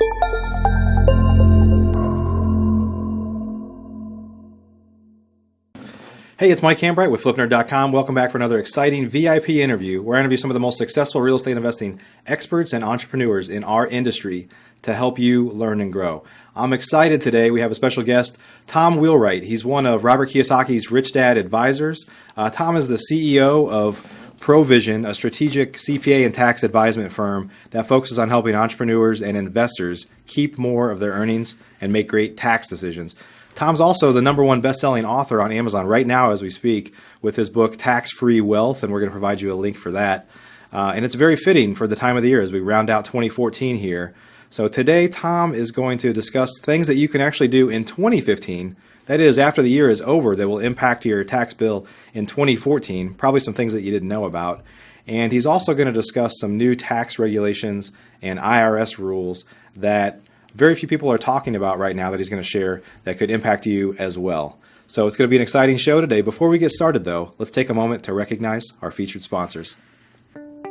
Hey, it's Mike Hambright with FlipNerd.com. Welcome back for another exciting VIP interview where I interview some of the most successful real estate investing experts and entrepreneurs in our industry to help you learn and grow. I'm excited today. We have a special guest, Tom Wheelwright. He's one of Robert Kiyosaki's Rich Dad advisors. Tom is the CEO of Provision, a strategic CPA and tax advisement firm that focuses on helping entrepreneurs and investors keep more of their earnings and make great tax decisions. Tom's also the #1 best-selling author on Amazon right now as we speak with his book, Tax-Free Wealth, and we're going to provide you a link for that. And it's very fitting for the time of the year as we round out 2014 here. So today, Tom is going to discuss things that you can actually do in 2015, that is, after the year is over, that will impact your tax bill in 2014, probably some things that you didn't know about. And he's also going to discuss some new tax regulations and IRS rules that very few people are talking about right now that he's going to share that could impact you as well. So it's going to be an exciting show today. Before we get started, though, let's take a moment to recognize our featured sponsors.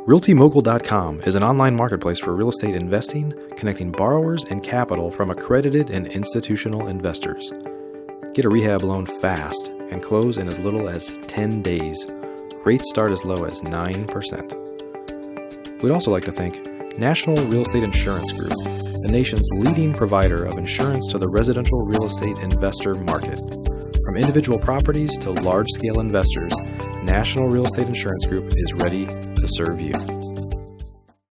RealtyMogul.com is an online marketplace for real estate investing, connecting borrowers and capital from accredited and institutional investors. Get a rehab loan fast and close in as little as 10 days. Rates start as low as 9%. We'd also like to thank National Real Estate Insurance Group, the nation's leading provider of insurance to the residential real estate investor market. From individual properties to large-scale investors, National Real Estate Insurance Group is ready to serve you.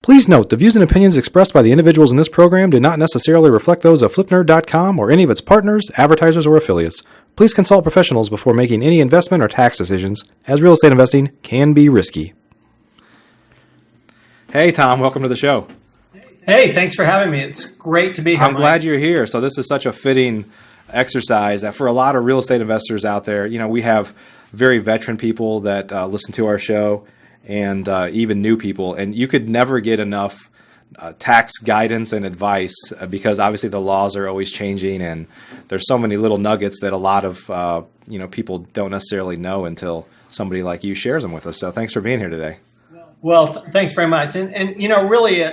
Please note, the views and opinions expressed by the individuals in this program do not necessarily reflect those of FlipNerd.com or any of its partners, advertisers, or affiliates. Please consult professionals before making any investment or tax decisions, as real estate investing can be risky. Hey, Tom, welcome to the show. Hey, thanks for having me. It's great to be here. I'm glad you're here. So this is such a fitting exercise that for a lot of real estate investors out there, you know, we have very veteran people that listen to our show and even new people. And you could never get enough tax guidance and advice because obviously the laws are always changing and there's so many little nuggets that a lot of people don't necessarily know until somebody like you shares them with us. So thanks for being here today. Well, thanks very much. And you know, really,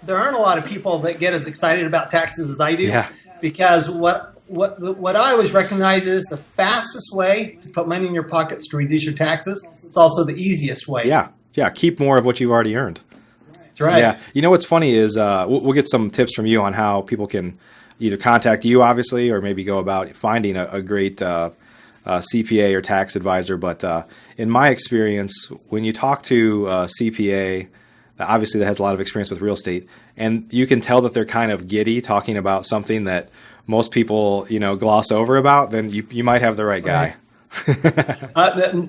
there aren't a lot of people that get as excited about taxes as I do. Yeah. Because what I always recognize is the fastest way to put money in your pockets to reduce your taxes. It's also the easiest way. Yeah. Keep more of what you've already earned. That's right. Yeah. You know what's funny is we'll get some tips from you on how people can either contact you, obviously, or maybe go about finding a great CPA or tax advisor. But in my experience, when you talk to a CPA, obviously that has a lot of experience with real estate, and you can tell that they're kind of giddy talking about something that most people, gloss over about, then you might have the right guy.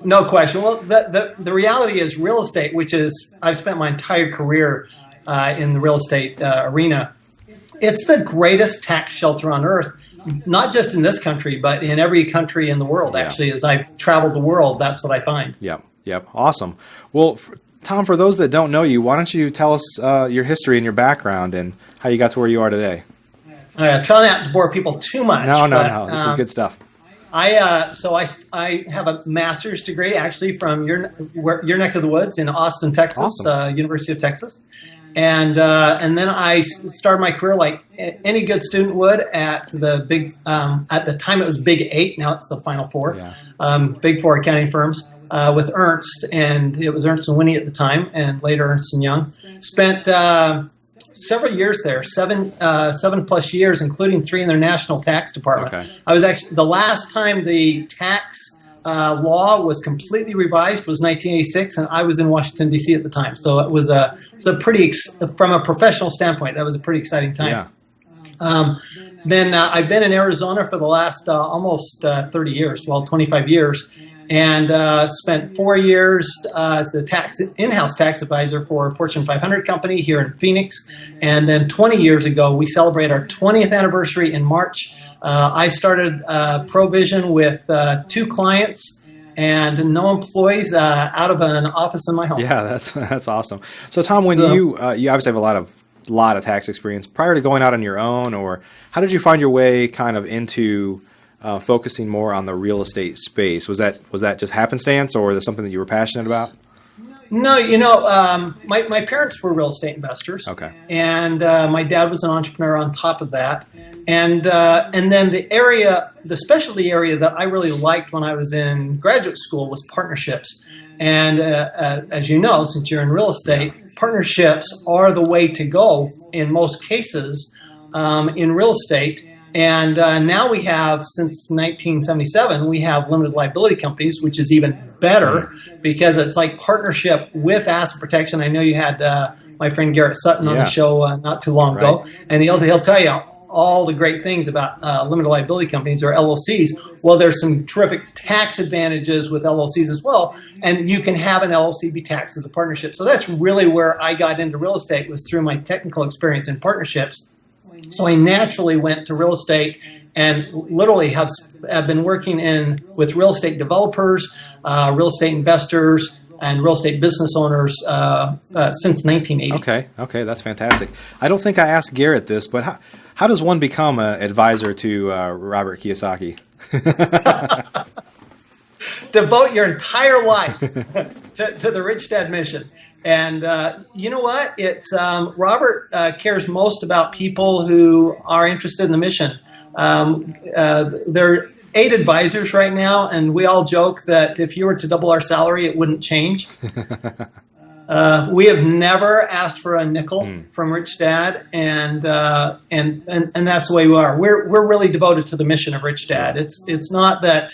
No question. Well, the reality is real estate, which is I've spent my entire career in the real estate arena. It's the greatest tax shelter on earth, not just in this country, but in every country in the world. Actually, as I've traveled the world, that's what I find. Yep. Awesome. Well, Tom, for those that don't know you, why don't you tell us your history and your background and how you got to where you are today? Try not to bore people too much. No. This is good stuff. I have a master's degree actually from your neck of the woods in Austin, Texas, Awesome. University of Texas, and then I started my career like any good student would at the big. At the time it was Big 8. Now it's the Final Four. Big Four accounting firms. With Ernst, and it was Ernst & Winnie at the time, and later Ernst & Young. Spent several years there, 7+ years, including 3 in their national tax department. Okay. I was actually, the last time the tax law was completely revised was 1986, and I was in Washington, D.C. at the time. So it was a pretty, from a professional standpoint, that was a pretty exciting time. Yeah. Then I've been in Arizona for the last almost 30 years, 25 years. And spent 4 years as the in-house tax advisor for a Fortune 500 company here in Phoenix. And then 20 years ago, we celebrate our 20th anniversary in March. I started Provision with 2 clients and no employees out of an office in my home. Yeah, that's awesome. So Tom, when you obviously have a lot of tax experience prior to going out on your own, or how did you find your way kind of into focusing more on the real estate space? Was that just happenstance, or was there something that you were passionate about? No, my parents were real estate investors. Okay. And my dad was an entrepreneur on top of that. And then the specialty area that I really liked when I was in graduate school was partnerships. And as you know, since you're in real estate, partnerships are the way to go in most cases in real estate. And now we have, since 1977, we have limited liability companies, which is even better because it's like partnership with asset protection. I know you had my friend Garrett Sutton on the show not too long ago, and he'll tell you all the great things about limited liability companies or LLCs. Well, there's some terrific tax advantages with LLCs as well, and you can have an LLC be taxed as a partnership. So that's really where I got into real estate, was through my technical experience in partnerships. So I naturally went to real estate and literally have been working with real estate developers, real estate investors, and real estate business owners since 1980. Okay, that's fantastic. I don't think I asked Garrett this, but how does one become an advisor to Robert Kiyosaki? Devote your entire life to the Rich Dad mission. And you know what? It's Robert cares most about people who are interested in the mission. There are 8 advisors right now, and we all joke that if you were to double our salary, it wouldn't change. We have never asked for a nickel from Rich Dad, and that's the way we are. We're really devoted to the mission of Rich Dad. It's not that,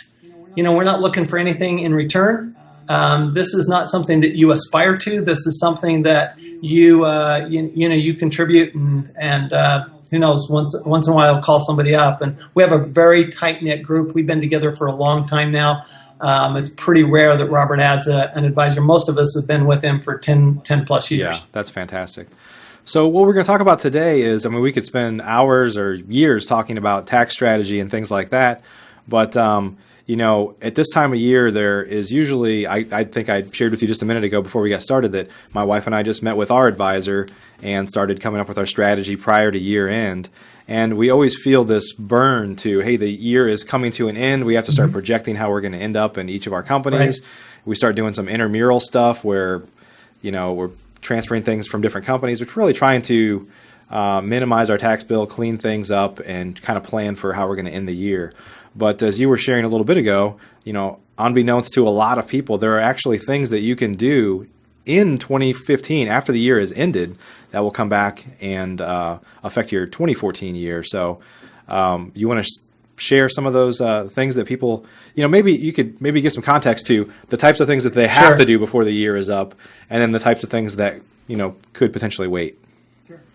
we're not looking for anything in return. This is not something that you aspire to. This is something that you contribute, and who knows, once in a while I'll call somebody up. And we have a very tight-knit group. We've been together for a long time now. It's pretty rare that Robert adds an advisor. Most of us have been with him for 10 plus years. Yeah, that's fantastic. So what we're going to talk about today is, we could spend hours or years talking about tax strategy and things like that. But, at this time of year, there is usually, I think I shared with you just a minute ago before we got started that my wife and I just met with our advisor and started coming up with our strategy prior to year end. And we always feel this burn to, hey, the year is coming to an end. We have to start projecting how we're going to end up in each of our companies. Right. We start doing some intramural stuff where, we're transferring things from different companies. We're really trying to minimize our tax bill, clean things up, and kind of plan for how we're going to end the year. But as you were sharing a little bit ago, unbeknownst to a lot of people, there are actually things that you can do in 2015 after the year has ended that will come back and affect your 2014 year. So you want to share some of those things that people, maybe you could give some context to the types of things that they have to do before the year is up, and then the types of things that, could potentially wait.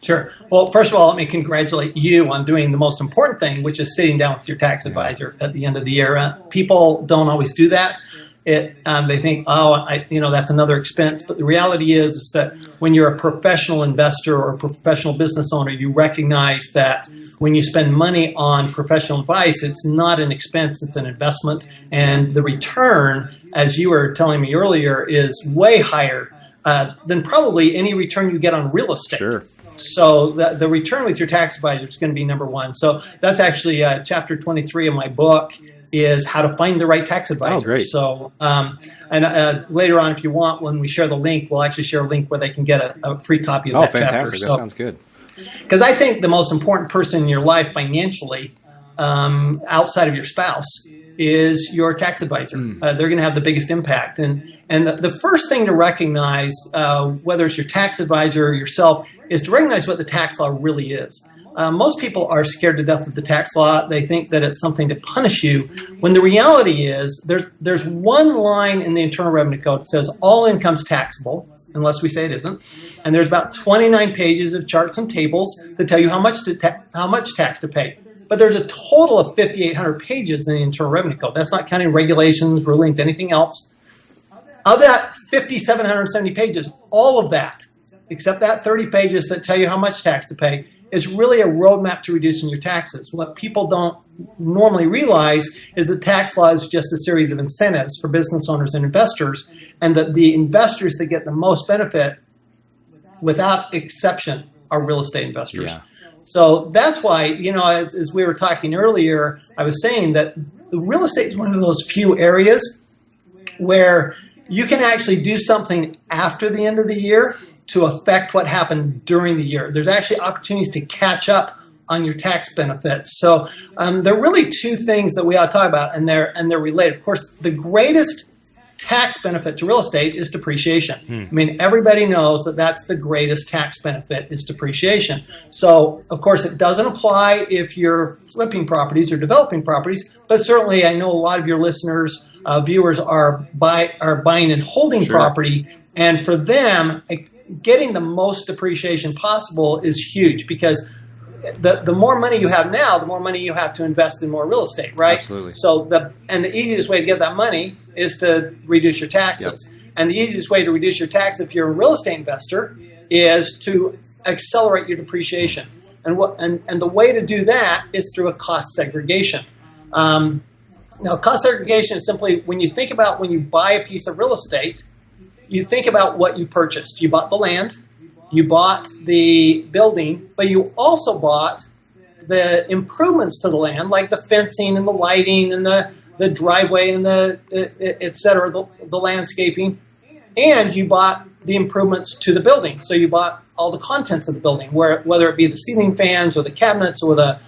Sure. Well, first of all, let me congratulate you on doing the most important thing, which is sitting down with your tax advisor at the end of the year. People don't always do that. They think, that's another expense. But the reality is that when you're a professional investor or a professional business owner, you recognize that when you spend money on professional advice, it's not an expense, it's an investment. And the return, as you were telling me earlier, is way higher than probably any return you get on real estate. Sure. So the return with your tax advisor is going to be number one. So that's actually chapter 23 of my book, is how to find the right tax advisor. Oh, great. So, later on, if you want, when we share the link, we'll actually share a link where they can get a free copy of that fantastic. chapter. That sounds good. Because I think the most important person in your life financially, outside of your spouse, is your tax advisor. They're going to have the biggest impact. And the first thing to recognize, whether it's your tax advisor or yourself, is to recognize what the tax law really is. Most people are scared to death of the tax law. They think that it's something to punish you, when the reality is there's one line in the Internal Revenue Code that says all income's taxable, unless we say it isn't. And there's about 29 pages of charts and tables that tell you how much tax to pay. But there's a total of 5,800 pages in the Internal Revenue Code. That's not counting regulations, rulings, anything else. Of that 5,770 pages, all of that, except that 30 pages that tell you how much tax to pay, is really a roadmap to reducing your taxes. What people don't normally realize is that tax law is just a series of incentives for business owners and investors, and that the investors that get the most benefit, without exception, are real estate investors. Yeah. So that's why, as we were talking earlier, I was saying that real estate is one of those few areas where you can actually do something after the end of the year to affect what happened during the year. There's actually opportunities to catch up on your tax benefits. So there are really two things that we ought to talk about, and they're related. Of course, the greatest tax benefit to real estate is depreciation. I mean, everybody knows that that's the greatest tax benefit is depreciation. So, of course, it doesn't apply if you're flipping properties or developing properties, but certainly I know a lot of your listeners, viewers are buying and holding property, and for them, getting the most depreciation possible is huge, because the more money you have now, the more money you have to invest in more real estate, right? Absolutely. So the easiest way to get that money is to reduce your taxes. Yep. And the easiest way to reduce your tax if you're a real estate investor is to accelerate your depreciation. And the way to do that is through a cost segregation. Now, cost segregation is simply when you think about when you buy a piece of real estate, you think about what you purchased. You bought the land, you bought the building, but you also bought the improvements to the land, like the fencing and the lighting and the driveway and the et cetera, the landscaping, and you bought the improvements to the building. So you bought all the contents of the building, whether it be the ceiling fans or the cabinets or the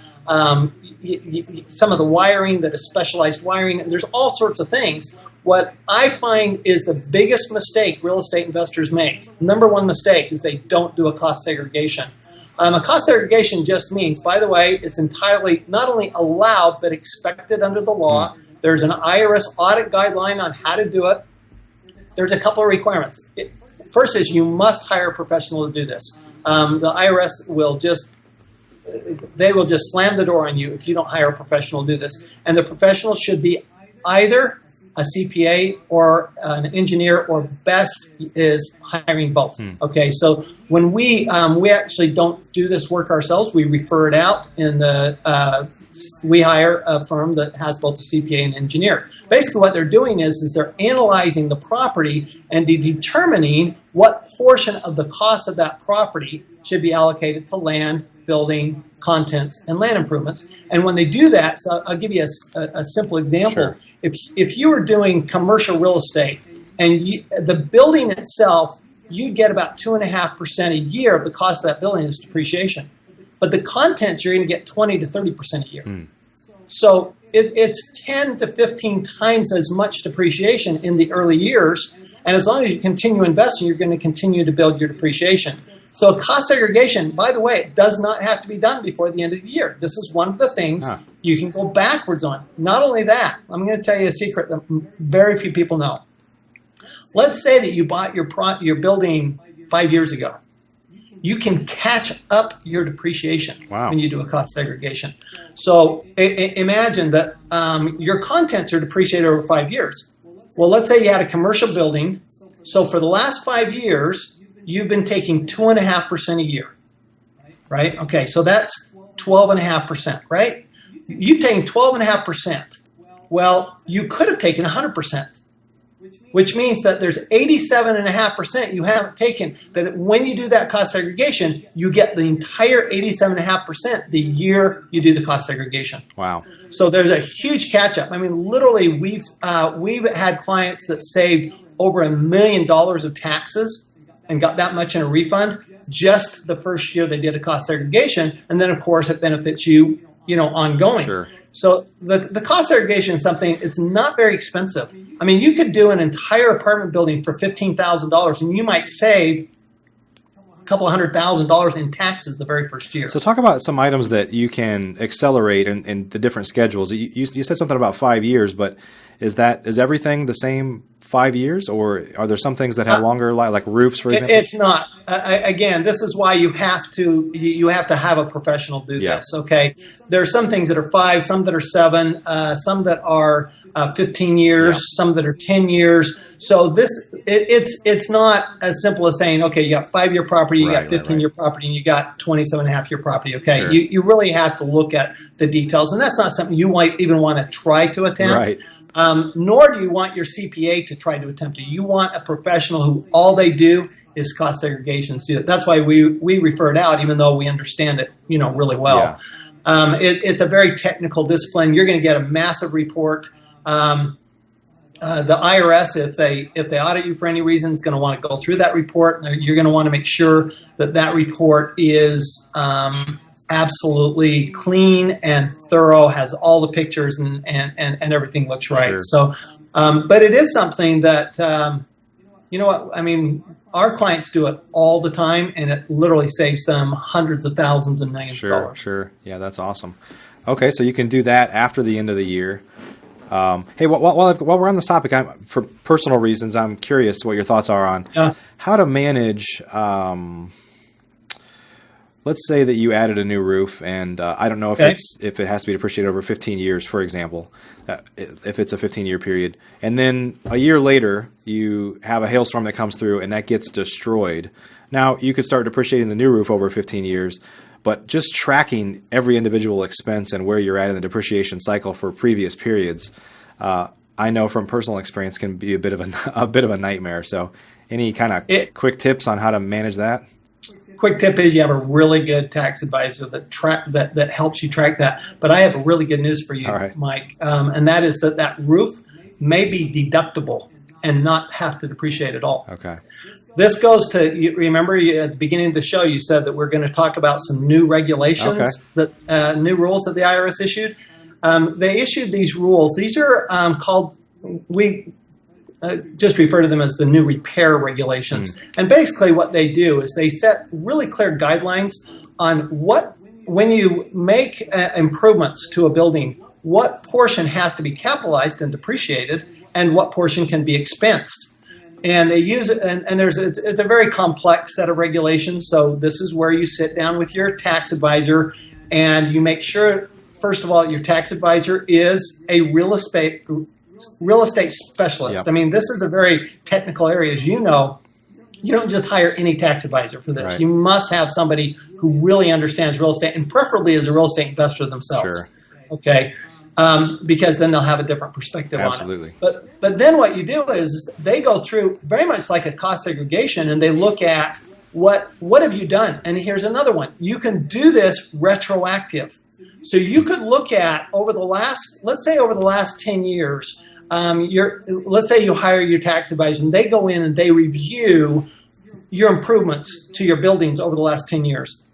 some of the wiring that is specialized wiring. And there's all sorts of things. What I find is the biggest mistake real estate investors make, number one mistake, is they don't do a cost segregation. A cost segregation just means, by the way, it's entirely not only allowed, but expected under the law. There's an IRS audit guideline on how to do it. There's a couple of requirements. First is you must hire a professional to do this. The IRS will just slam the door on you if you don't hire a professional to do this. And the professional should be either a CPA or an engineer, or best is hiring both. Okay, so when we actually don't do this work ourselves, we refer it out in we hire a firm that has both a CPA and engineer. Basically what they're doing is they're analyzing the property and determining what portion of the cost of that property should be allocated to land, building, contents, and land improvements. And when they do that, so I'll give you a simple example. Sure. If you were doing commercial real estate and the building itself, you get about 2.5% a year of the cost of that building is depreciation. But the contents, you're going to get 20 to 30% a year. So it's 10 to 15 times as much depreciation in the early years. And as long as you continue investing, you're going to continue to build your depreciation. So cost segregation, by the way, it does not have to be done before the end of the year. This is one of the things you can go backwards on. Not only that, I'm going to tell you a secret that very few people know. Let's say that you bought your building 5 years ago. You can catch up your depreciation when you do a cost segregation. So imagine that your contents are depreciated over 5 years. Well, let's say you had a commercial building. So for the last 5 years, you've been taking 2.5% a year, right? Okay, so that's 12.5%, right? You've taken 12.5%. Well, you could have taken 100%. Which means that there's 87.5% you haven't taken. That when you do that cost segregation, you get the entire 87.5% the year you do the cost segregation. Wow! So there's a huge catch up. I mean, literally, we've had clients that saved over $1 million of taxes and got that much in a refund just the first year they did a cost segregation, and then of course it benefits you ongoing. Sure. So the cost segregation is something, it's not very expensive. I mean, you could do an entire apartment building for $15,000 and you might save a couple $100,000 in taxes the very first year. So talk about some items that you can accelerate in the different schedules. You said something about 5 years, but is everything the same 5 years, or are there some things that have longer, like roofs, for example? It's not. Again, this is why you have to have a professional do this. Okay, there are some things that are 5, some that are 7, some that are 15 years, some that are 10 years. So it's not as simple as saying, okay, you got 5-year property, you got 15-year property, and you got 27.5-year property. Okay, sure. You really have to look at the details, and that's not something you might even want to try to attempt. Right. Nor do you want your CPA to try to attempt it. You want a professional who all they do is cost segregation. So that's why we refer it out, even though we understand it, really well. Yeah. It's a very technical discipline. You're going to get a massive report. The IRS, if they audit you for any reason, is going to want to go through that report. You're going to want to make sure that report is absolutely clean and thorough, has all the pictures and everything looks right. Sure. So, but it is something that, you know what, I mean, our clients do it all the time, and it literally saves them hundreds of thousands and millions of dollars. Sure. Yeah, that's awesome. Okay, so you can do that after the end of the year. Hey, while we're on this topic, for personal reasons, I'm curious what your thoughts are on how to manage. Let's say that you added a new roof, and I don't know if if it has to be depreciated over 15 years, for example, if it's a 15-year period, and then a year later you have a hailstorm that comes through and that gets destroyed. Now you could start depreciating the new roof over 15 years, but just tracking every individual expense and where you're at in the depreciation cycle for previous periods, I know from personal experience can be a bit of a nightmare. So, any kind of quick tips on how to manage that? Quick tip is you have a really good tax advisor that helps you track that. But I have a really good news for you, Mike, and that is that roof may be deductible and not have to depreciate at all. Okay. This goes to, you remember at the beginning of the show, you said that we're going to talk about some new regulations, new rules that the IRS issued. They issued these rules. These are called, we just refer to them as the new repair regulations. And basically what they do is they set really clear guidelines on when you make improvements to a building, what portion has to be capitalized and depreciated and what portion can be expensed. And they use it, and it's a very complex set of regulations. So this is where you sit down with your tax advisor and you make sure, first of all, your tax advisor is a real estate specialist. Yep. I mean, this is a very technical area. As you know, you don't just hire any tax advisor for this. Right. You must have somebody who really understands real estate, and preferably is a real estate investor themselves. Sure. Okay. Because then they'll have a different perspective Absolutely. on it. But then what you do is they go through very much like a cost segregation, and they look at what have you done. And here's another one. You can do this retroactive. So you could look at let's say over the last 10 years, let's say you hire your tax advisor and they go in and they review your improvements to your buildings over the last 10 years.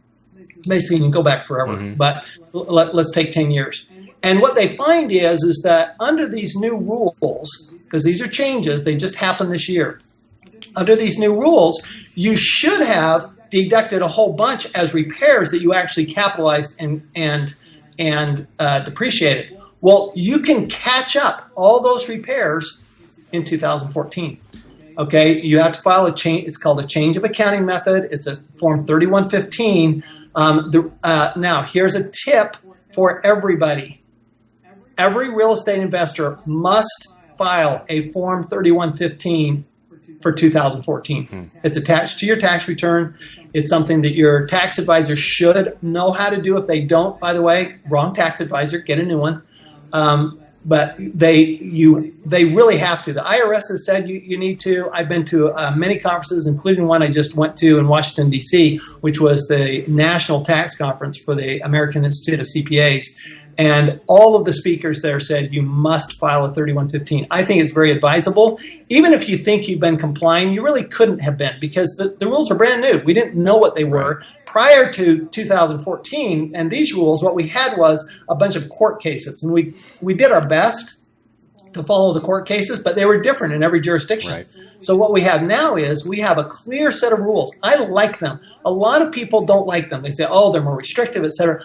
Basically, you can go back forever, but let's take 10 years. And what they find is that under these new rules, because these are changes, they just happened this year. Under these new rules, you should have deducted a whole bunch as repairs that you actually capitalized and depreciated. Well, you can catch up all those repairs in 2014. Okay, you have to file a change. It's called a change of accounting method. It's a Form 3115. Now, here's a tip for everybody. Every real estate investor must file a Form 3115 for 2014. It's attached to your tax return. It's something that your tax advisor should know how to do. If they don't, by the way, wrong tax advisor, get a new one. But they really have to. The IRS has said you need to. I've been to many conferences, including one I just went to in Washington, D.C., which was the National Tax Conference for the American Institute of CPAs. And all of the speakers there said you must file a 3115. I think it's very advisable. Even if you think you've been complying, you really couldn't have been, because the rules are brand new. We didn't know what they were. Prior to 2014 and these rules, what we had was a bunch of court cases. And we did our best to follow the court cases, but they were different in every jurisdiction. Right. So what we have now is we have a clear set of rules. I like them. A lot of people don't like them. They say, oh, they're more restrictive, et cetera.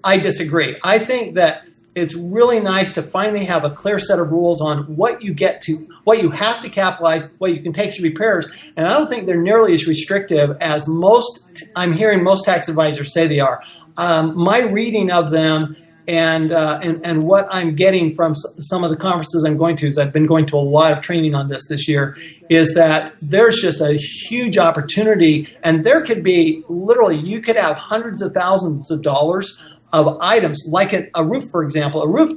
I disagree. I think that it's really nice to finally have a clear set of rules on what you what you have to capitalize, what you can take to repairs. And I don't think they're nearly as restrictive as I'm hearing most tax advisors say they are. My reading of them and what I'm getting from some of the conferences I'm going to, is I've been going to a lot of training on this year, is that there's just a huge opportunity, and there could be literally, you could have hundreds of thousands of dollars of items, like a roof, for example. A roof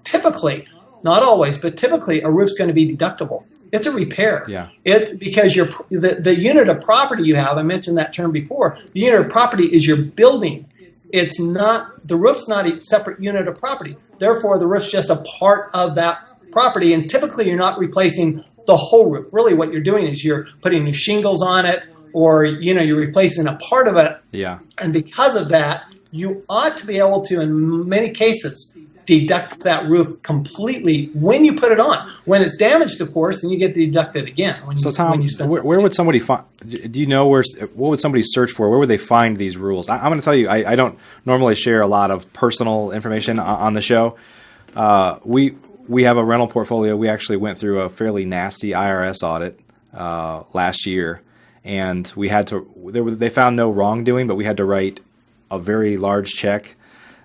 typically, not always, but typically a roof's going to be deductible. It's a repair. Yeah. Because the unit of property you have, I mentioned that term before, the unit of property is your building. The roof's not a separate unit of property. Therefore, the roof's just a part of that property, and typically you're not replacing the whole roof. Really what you're doing is you're putting new shingles on it, or you're replacing a part of it. Yeah. And because of that, you ought to be able to, in many cases, deduct that roof completely when you put it on. When it's damaged, of course, then you get deducted again. So Tom, where would somebody find, do you know what would somebody search for? Where would they find these rules? I'm going to tell you, I don't normally share a lot of personal information on the show. We have a rental portfolio. We actually went through a fairly nasty IRS audit last year, and we had to, they found no wrongdoing, but we had to write a very large check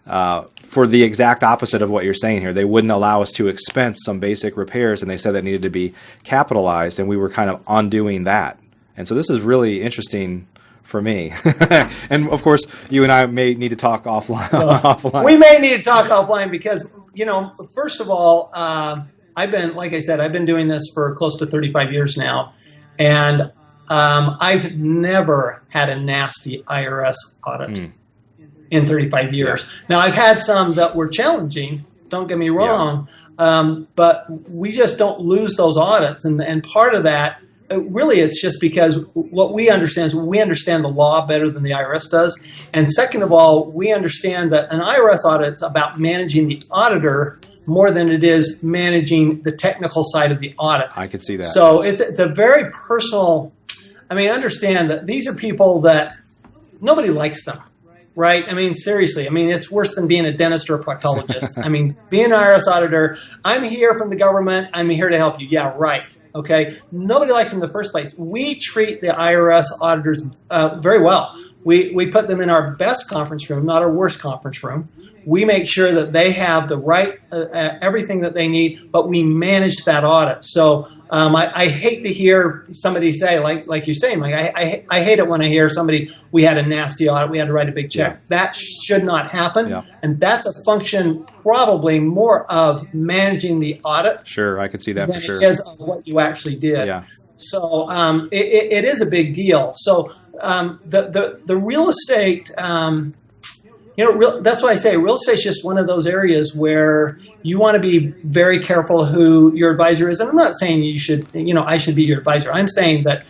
for the exact opposite of what you're saying here. They wouldn't allow us to expense some basic repairs, and they said that needed to be capitalized, and we were kind of undoing that. And so this is really interesting for me. And of course, you and I may need to talk offline. We may need to talk offline because, first of all, I've been doing this for close to 35 years now, and I've never had a nasty IRS audit in 35 years. Yeah. Now, I've had some that were challenging, don't get me wrong, but we just don't lose those audits. And part of that, really, it's just because what we understand is we understand the law better than the IRS does. And second of all, we understand that an IRS audit is about managing the auditor more than it is managing the technical side of the audit. I could see that. So it's a very personal, understand that these are people that nobody likes them. Right? Seriously. It's worse than being a dentist or a proctologist. Being an IRS auditor, I'm here from the government. I'm here to help you. Yeah, right. Okay. Nobody likes them in the first place. We treat the IRS auditors very well. We put them in our best conference room, not our worst conference room. We make sure that they have the right, everything that they need, but we manage that audit. So I hate to hear somebody say, like you're saying, I hate it when I hear somebody, we had a nasty audit, we had to write a big check. Yeah. That should not happen. Yeah. And that's a function probably more of managing the audit. Sure, I could see that for sure. It is of what you actually did. Yeah. So it is a big deal. So the real estate, that's why I say real estate is just one of those areas where you want to be very careful who your advisor is. And I'm not saying you should, I should be your advisor. I'm saying that,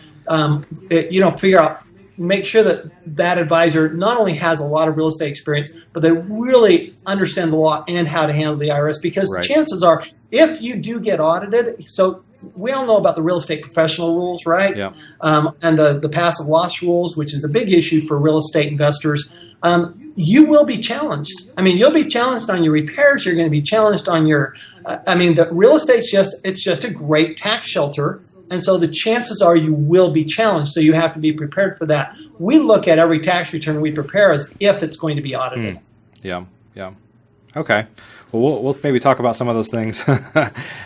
figure out, make sure that advisor not only has a lot of real estate experience, but they really understand the law and how to handle the IRS. Because Right. chances are, if you do get audited, so we all know about the real estate professional rules, right? Yeah. And the passive loss rules, which is a big issue for real estate investors. You will be challenged. You'll be challenged on your repairs. You're going to be challenged on your, the real estate's just a great tax shelter. And so the chances are you will be challenged. So you have to be prepared for that. We look at every tax return we prepare as if it's going to be audited. Yeah. Yeah. Okay. Well, we'll maybe talk about some of those things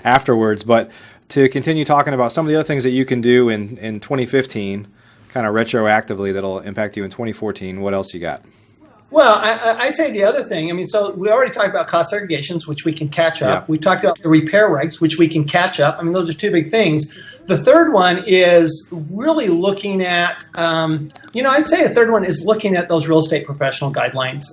afterwards, but to continue talking about some of the other things that you can do in 2015, kind of retroactively, that'll impact you in 2014, what else you got? Well, I'd say the other thing, so we already talked about cost segregations, which we can catch up. Yeah. We talked about the repair regs, which we can catch up. Those are two big things. The third one is really looking at, I'd say a third one is looking at those real estate professional guidelines.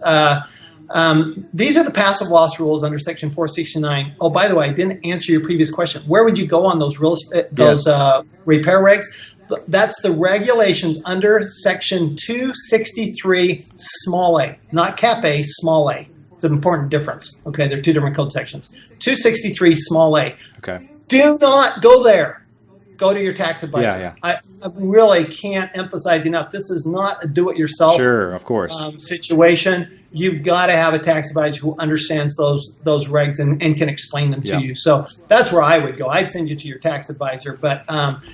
These are the passive loss rules under Section 469. Oh, by the way, I didn't answer your previous question. Where would you go on those repair regs? That's the regulations under Section 263 small a, not cap A, small a. It's an important difference. Okay, they're two different code sections. 263 small a. Okay. Do not go there. Go to your tax advisor. Yeah. I really can't emphasize enough. This is not a do-it-yourself Sure, of course. Situation. You've got to have a tax advisor who understands those regs and can explain them to you. So that's where I would go. I'd send you to your tax advisor. But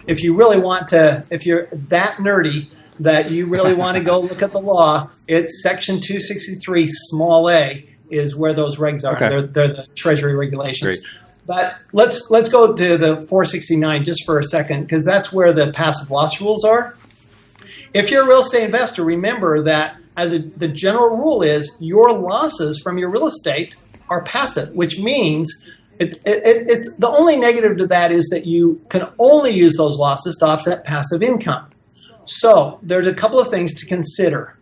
if you really want to, if you're that nerdy that you really want to go look at the law, it's Section 263 small a is where those regs are. Okay. They're the Treasury regulations. Great. But let's go to the 469 just for a second, because that's where the passive loss rules are. If you're a real estate investor, remember that the general rule is your losses from your real estate are passive, which means it's the only negative to that is that you can only use those losses to offset passive income. So there's a couple of things to consider.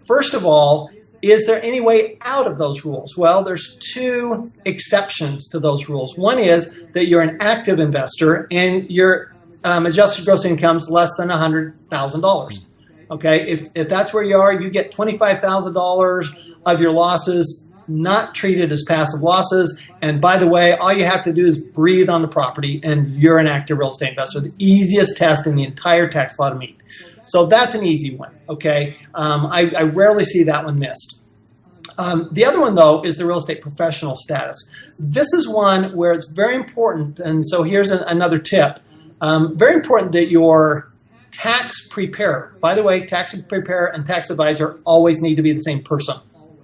First of all, Is there any way out of those rules? Well, there's two exceptions to those rules. One is that you're an active investor and your adjusted gross income is less than $100,000. Okay, if that's where you are, you get $25,000 of your losses not treated as passive losses. And by the way, all you have to do is breathe on the property and you're an active real estate investor. The easiest test in the entire tax law to meet. So that's an easy one, okay? I rarely see that one missed. The other one, though, is the real estate professional status. This is one where it's very important, and so here's another tip. Very important that your tax preparer, by the way, tax preparer and tax advisor always need to be the same person.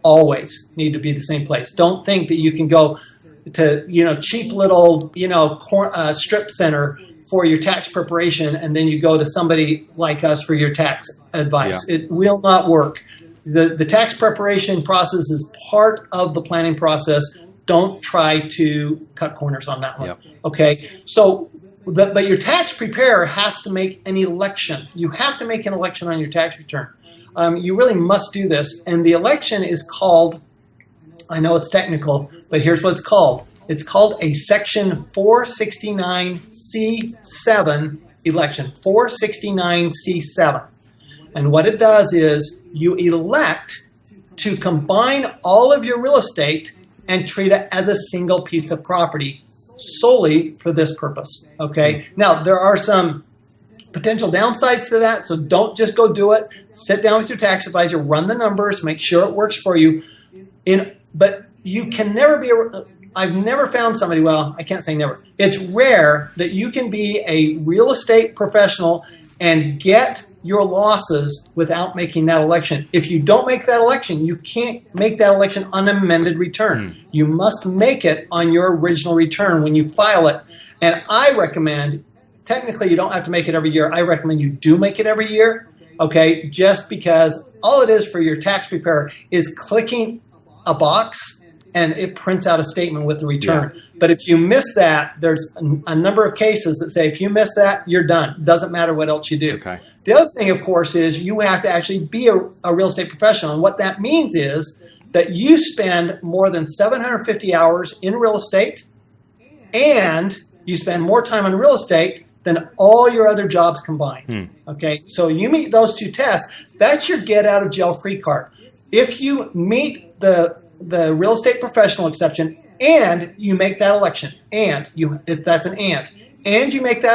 Always need to be the same place. Don't think that you can go to, cheap little, strip center for your tax preparation, and then you go to somebody like us for your tax advice. Yeah. It will not work. The tax preparation process is part of the planning process. Don't try to cut corners on that one. Yep. Okay. So, but your tax preparer has to make an election. You have to make an election on your tax return. You really must do this. And the election is called, I know it's technical, but here's what it's called. It's called a Section 469C7 election, 469C7. And what it does is you elect to combine all of your real estate and treat it as a single piece of property solely for this purpose, okay? Now, there are some potential downsides to that, so don't just go do it. Sit down with your tax advisor, run the numbers, make sure it works for you. But you can never be I've never found somebody, well, I can't say never. It's rare that you can be a real estate professional and get your losses without making that election. If you don't make that election, you can't make that election on an amended return. You must make it on your original return when you file it. And I recommend, technically you don't have to make it every year. I recommend you do make it every year, okay? Just because all it is for your tax preparer is clicking a box and it prints out a statement with the return. Yeah. But if you miss that, there's a number of cases that say if you miss that, you're done. Doesn't matter what else you do. Okay. The other thing, of course, is you have to actually be a real estate professional. And what that means is that you spend more than 750 hours in real estate and you spend more time on real estate than all your other jobs combined. Okay, so you meet those two tests, that's your get out of jail free card. If you meet the real estate professional exception and you make that election, and you make that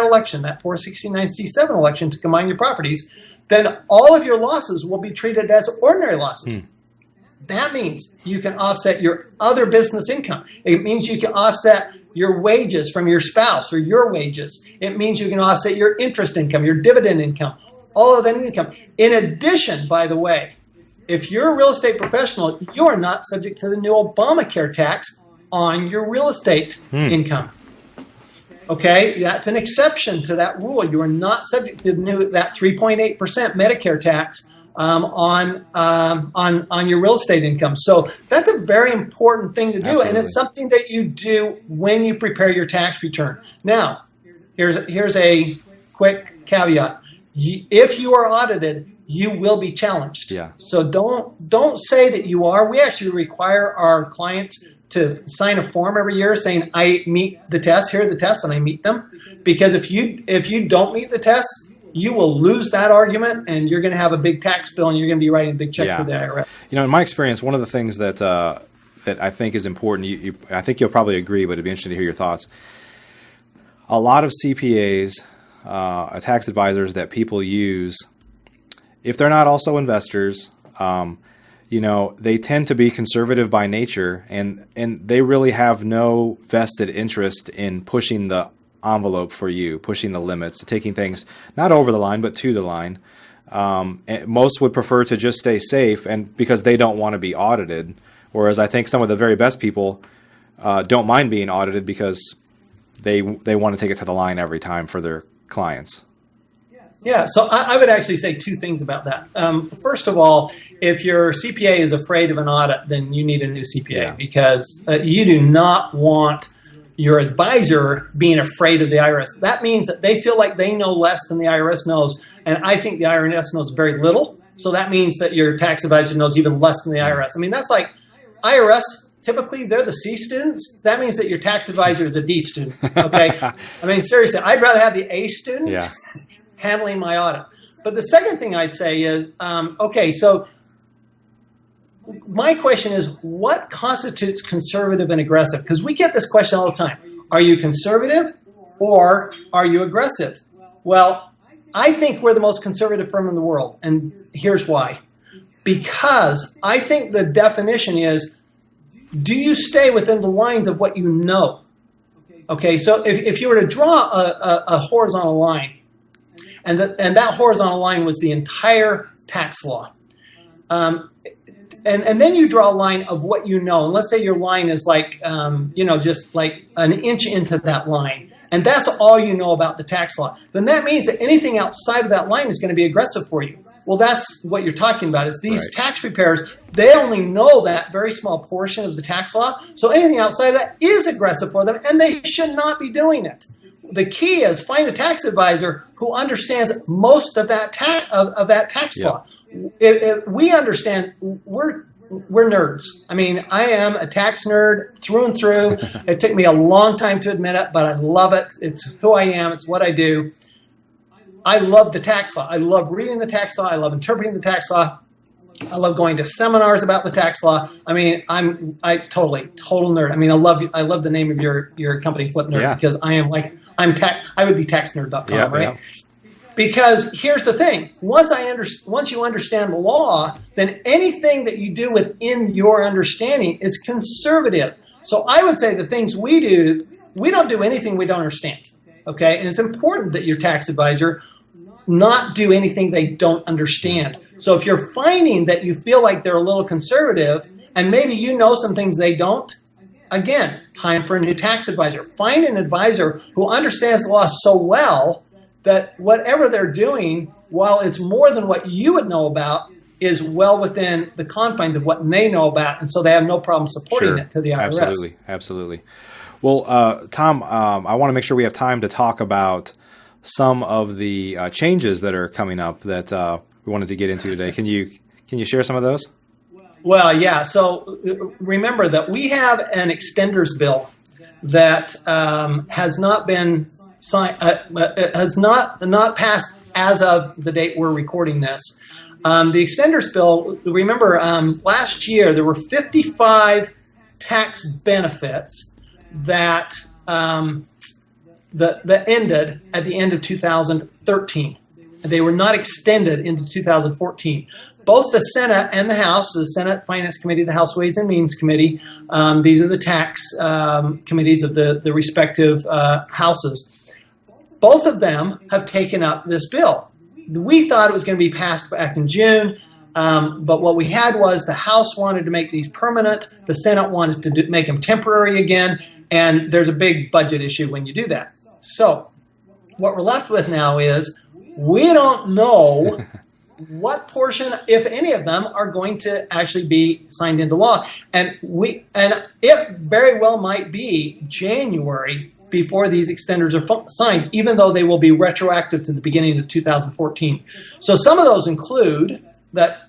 election, that 469C7 election to combine your properties, then all of your losses will be treated as ordinary losses. That means you can offset your other business income. It means you can offset your wages from your spouse or your wages. It means you can offset your interest income, your dividend income, all of that income. In addition, by the way, if you're a real estate professional, you are not subject to the new Obamacare tax on your real estate income. Okay, that's an exception to that rule. You are not subject to that 3.8% Medicare tax on your real estate income. So that's a very important thing to do. Absolutely. And it's something that you do when you prepare your tax return. Now, here's a quick caveat. If you are audited, you will be challenged. Yeah. So don't say that you are. We actually require our clients to sign a form every year saying, I meet the tests, here are the tests, and I meet them. Because if you don't meet the tests, you will lose that argument, and you're going to have a big tax bill, and you're going to be writing a big check to the IRS. In my experience, one of the things that I think is important, I think you'll probably agree, but it'd be interesting to hear your thoughts. A lot of CPAs, tax advisors that people use, if they're not also investors, they tend to be conservative by nature, and they really have no vested interest in pushing the envelope for you, pushing the limits, taking things not over the line but to the line. And most would prefer to just stay safe, and because they don't want to be audited. Whereas I think some of the very best people don't mind being audited because they want to take it to the line every time for their clients. Yeah, so I would actually say two things about that. First of all, if your CPA is afraid of an audit, then you need a new CPA because you do not want your advisor being afraid of the IRS. That means that they feel like they know less than the IRS knows, and I think the IRS knows very little. So that means that your tax advisor knows even less than the IRS. I mean, that's like IRS, typically they're the C students. That means that your tax advisor is a D student, okay? I mean, seriously, I'd rather have the A student handling my audit. But the second thing I'd say is, okay, so my question is, what constitutes conservative and aggressive? Because we get this question all the time. Are you conservative or are you aggressive? Well, I think we're the most conservative firm in the world, and here's why. Because I think the definition is, do you stay within the lines of what you know? Okay, so if you were to draw a horizontal line, and that horizontal line was the entire tax law, and then you draw a line of what you know, and let's say your line is like, just like an inch into that line, and that's all you know about the tax law, then that means that anything outside of that line is going to be aggressive for you. Well, that's what you're talking about, is these tax preparers, they only know that very small portion of the tax law, so anything outside of that is aggressive for them, and they should not be doing it. The key is find a tax advisor who understands most of that tax law. If we understand, we're nerds. I mean, I am a tax nerd through and through. It took me a long time to admit it, but I love it. It's who I am. It's what I do. I love the tax law. I love reading the tax law. I love interpreting the tax law. I love going to seminars about the tax law. I mean, total nerd. I mean, I love the name of your company, Flip Nerd, because I would be taxnerd.com, right? Yeah. Because here's the thing: once you understand the law, then anything that you do within your understanding is conservative. So I would say the things we do, we don't do anything we don't understand. Okay, and it's important that your tax advisor not do anything they don't understand. So if you're finding that you feel like they're a little conservative, and maybe you know some things they don't, again, time for a new tax advisor. Find an advisor who understands the law so well that whatever they're doing, while it's more than what you would know about, is well within the confines of what they know about, and so they have no problem supporting it to the IRS. Absolutely. Well, Tom, I want to make sure we have time to talk about some of the changes that are coming up that we wanted to get into today. Can you share some of those? Well, yeah. So remember that we have an extenders bill that has not been signed, has not passed as of the date we're recording this. The extenders bill. Remember, last year there were 55 tax benefits that that ended at the end of 2013. They were not extended into 2014. Both the Senate and the House, the Senate Finance Committee, the House Ways and Means Committee, these are the tax committees of the respective houses. Both of them have taken up this bill. We thought it was going to be passed back in June, but what we had was the House wanted to make these permanent, the Senate wanted to make them temporary again, and there's a big budget issue when you do that. So what we're left with now is we don't know what portion, if any of them, are going to actually be signed into law. And it very well might be January before these extenders are signed, even though they will be retroactive to the beginning of 2014. So some of those include that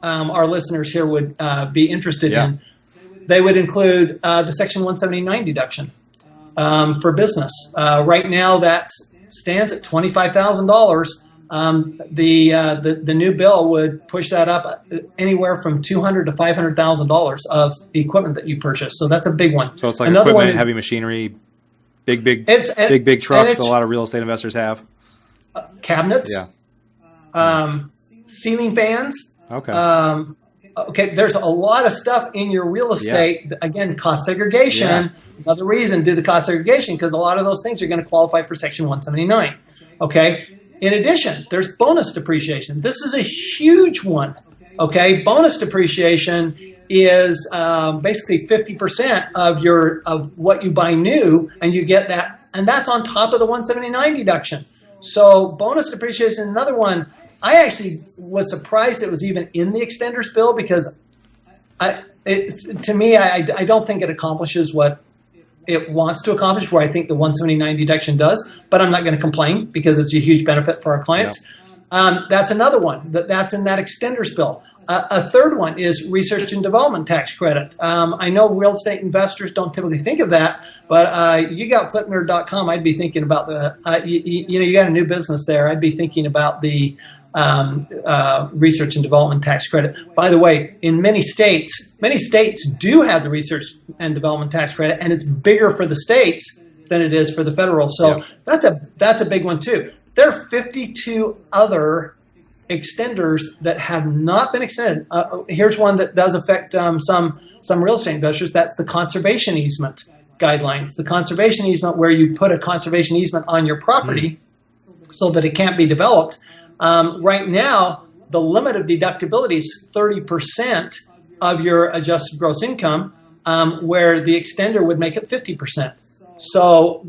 our listeners here would be interested in. They would include the Section 179 deduction for business. Right now, that stands at $25,000. The new bill would push that up anywhere from $200,000 to $500,000 of the equipment that you purchase. So that's a big one. So it's like another equipment, heavy machinery, big trucks that a lot of real estate investors have. Cabinets. Ceiling fans. Okay. Okay, there's a lot of stuff in your real estate. Again, cost segregation. Another reason, do the cost segregation, because a lot of those things are going to qualify for Section 179. Okay. In addition, there's bonus depreciation. This is a huge one. Okay. Bonus depreciation is basically 50% of what you buy new, and you get that, and that's on top of the 179 deduction. So bonus depreciation is another one. I actually was surprised it was even in the extenders bill, because to me, I don't think it accomplishes what it wants to accomplish, where I think the 179 deduction does, but I'm not going to complain because it's a huge benefit for our clients. That's another one that's in that extenders bill. A third one is research and development tax credit. I know real estate investors don't typically think of that, but you got flipnerd.com. I'd be thinking about you got a new business there. I'd be thinking about the research and development tax credit. By the way, in many states do have the research and development tax credit, and it's bigger for the states than it is for the federal. So that's a big one too. There are 52 other extenders that have not been extended. Here's one that does affect some real estate investors. That's the conservation easement guidelines. The conservation easement, where you put a conservation easement on your property so that it can't be developed. Right now, the limit of deductibility is 30% of your adjusted gross income, where the extender would make it 50%. So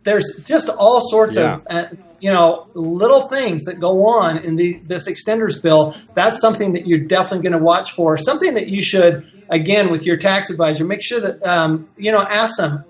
there's just all sorts of little things that go on in this extenders bill. That's something that you're definitely going to watch for. Something that you should, again, with your tax advisor, make sure that ask them,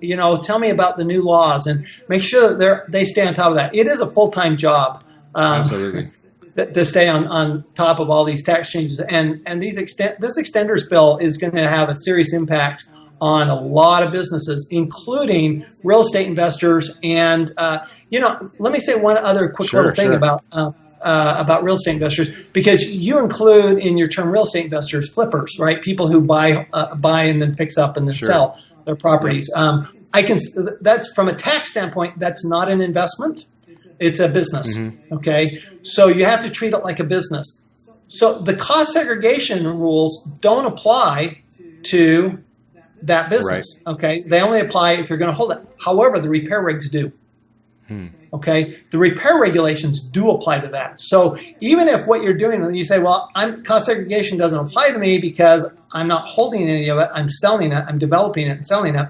tell me about the new laws, and make sure that they stay on top of that. It is a full-time job. Absolutely. To stay on top of all these tax changes, and this extenders bill is going to have a serious impact on a lot of businesses, including real estate investors. And let me say one other quick little thing about real estate investors, because you include in your term real estate investors flippers, right? People who buy and then fix up and then sell their properties. That's from a tax standpoint, that's not an investment. It's a business, okay? So you have to treat it like a business. So the cost segregation rules don't apply to that business, okay? They only apply if you're going to hold it. However, the repair regs do, okay? The repair regulations do apply to that. So even if what you're doing, and you say, well, cost segregation doesn't apply to me because I'm not holding any of it, I'm selling it, I'm developing it and selling it.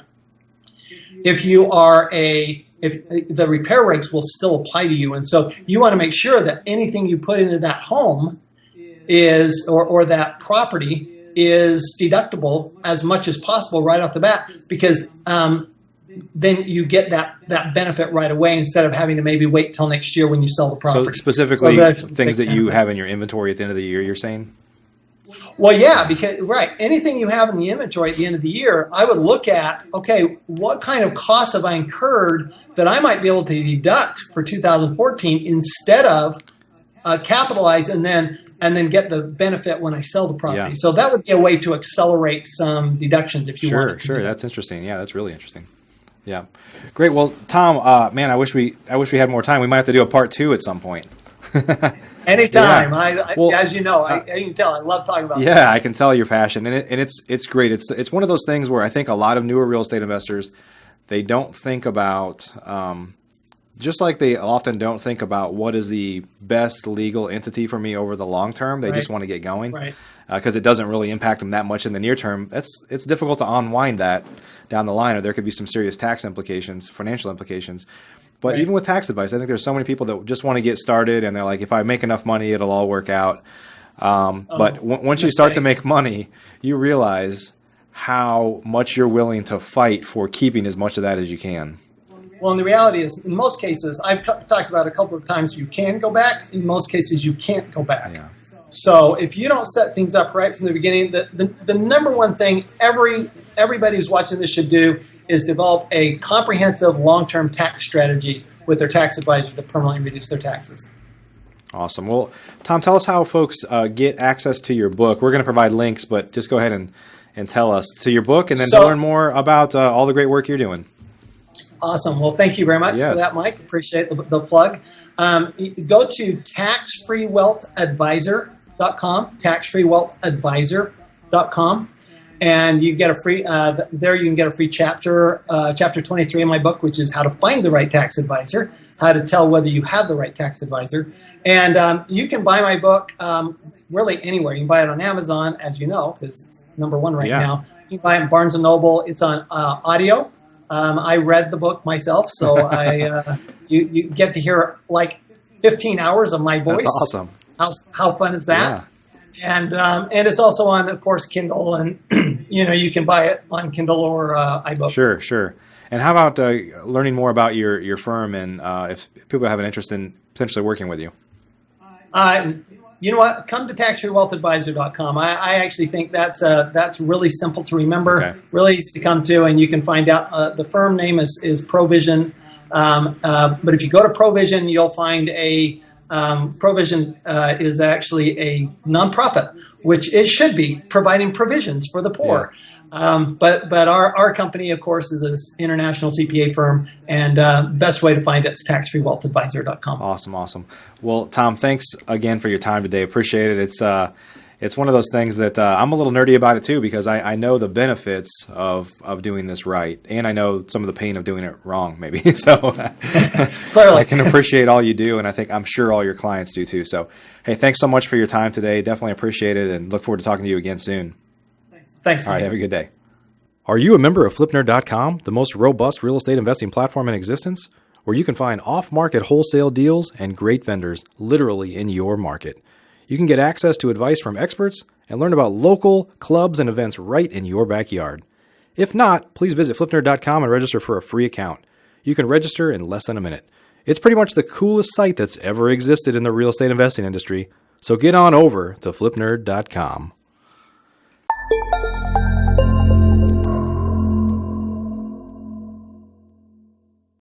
If the repair regs will still apply to you. And so you want to make sure that anything you put into that home is, or that property is deductible as much as possible right off the bat, because then you get that benefit right away instead of having to maybe wait till next year when you sell the property. So specifically things that you have in your inventory at the end of the year, you're saying? Well, yeah, because anything you have in the inventory at the end of the year, I would look at, okay, what kind of costs have I incurred that I might be able to deduct for 2014 instead of capitalize and then get the benefit when I sell the property. So that would be a way to accelerate some deductions if you want. Sure, that's interesting. Yeah, that's really interesting. Yeah, great. Well, Tom, man, I wish we had more time. We might have to do a part 2 at some point. Anytime. As you know, I can tell I love talking about that. I can tell your passion, and it's great. It's one of those things where I think a lot of newer real estate investors, they don't think about, just like they often don't think about what is the best legal entity for me over the long term. They just want to get going, because it doesn't really impact them that much in the near term. It's difficult to unwind that down the line, or there could be some serious tax implications, financial implications. But even with tax advice, I think there's so many people that just want to get started, and they're like, if I make enough money, it'll all work out. But once you start to make money, you realize how much you're willing to fight for keeping as much of that as you can. Well, and the reality is, in most cases, I've talked about a couple of times, you can go back. In most cases, you can't go back. Yeah. So if you don't set things up right from the beginning, the number one thing everybody who's watching this should do is develop a comprehensive long-term tax strategy with their tax advisor to permanently reduce their taxes. Awesome. Well, Tom, tell us how folks get access to your book. We're going to provide links, but just go ahead and tell us to your book, and then to learn more about all the great work you're doing. Awesome. Well, thank you very much for that, Mike. Appreciate the plug. Go to taxfreewealthadvisor.com, taxfreewealthadvisor.com. And you get a free, there you can get a free chapter 23 in my book, which is how to find the right tax advisor, how to tell whether you have the right tax advisor. And you can buy my book really anywhere. You can buy it on Amazon, as you know, because it's #1 right now. You can buy it in Barnes & Noble. It's on audio. I read the book myself, so you get to hear like 15 hours of my voice. That's awesome. How fun is that? Yeah. And it's also on, of course, Kindle, and you can buy it on Kindle or iBooks. Sure. And how about learning more about your firm, and if people have an interest in potentially working with you? You know what? Come to taxfreewealthadvisor.com. I actually think that's really simple to remember, Okay. really easy to come to, and you can find out. The firm name is Provision. But if you go to Provision, you'll find Provision is actually a nonprofit, which it should be providing provisions for the poor. But our company, of course, is an international CPA firm, and best way to find it is taxfreewealthadvisor.com. Awesome. Well, Tom, thanks again for your time today. Appreciate it. It's one of those things that I'm a little nerdy about it too, because I know the benefits of doing this right, and I know some of the pain of doing it wrong, maybe. So Clearly. I can appreciate all you do, and I'm sure all your clients do too. So, hey, thanks so much for your time today. Definitely appreciate it, and look forward to talking to you again soon. Thanks. All right, have a good day. Are you a member of FlipNerd.com, the most robust real estate investing platform in existence, where you can find off-market wholesale deals and great vendors literally in your market? You can get access to advice from experts and learn about local clubs and events right in your backyard. If not, please visit FlipNerd.com and register for a free account. You can register in less than a minute. It's pretty much the coolest site that's ever existed in the real estate investing industry, so get on over to FlipNerd.com.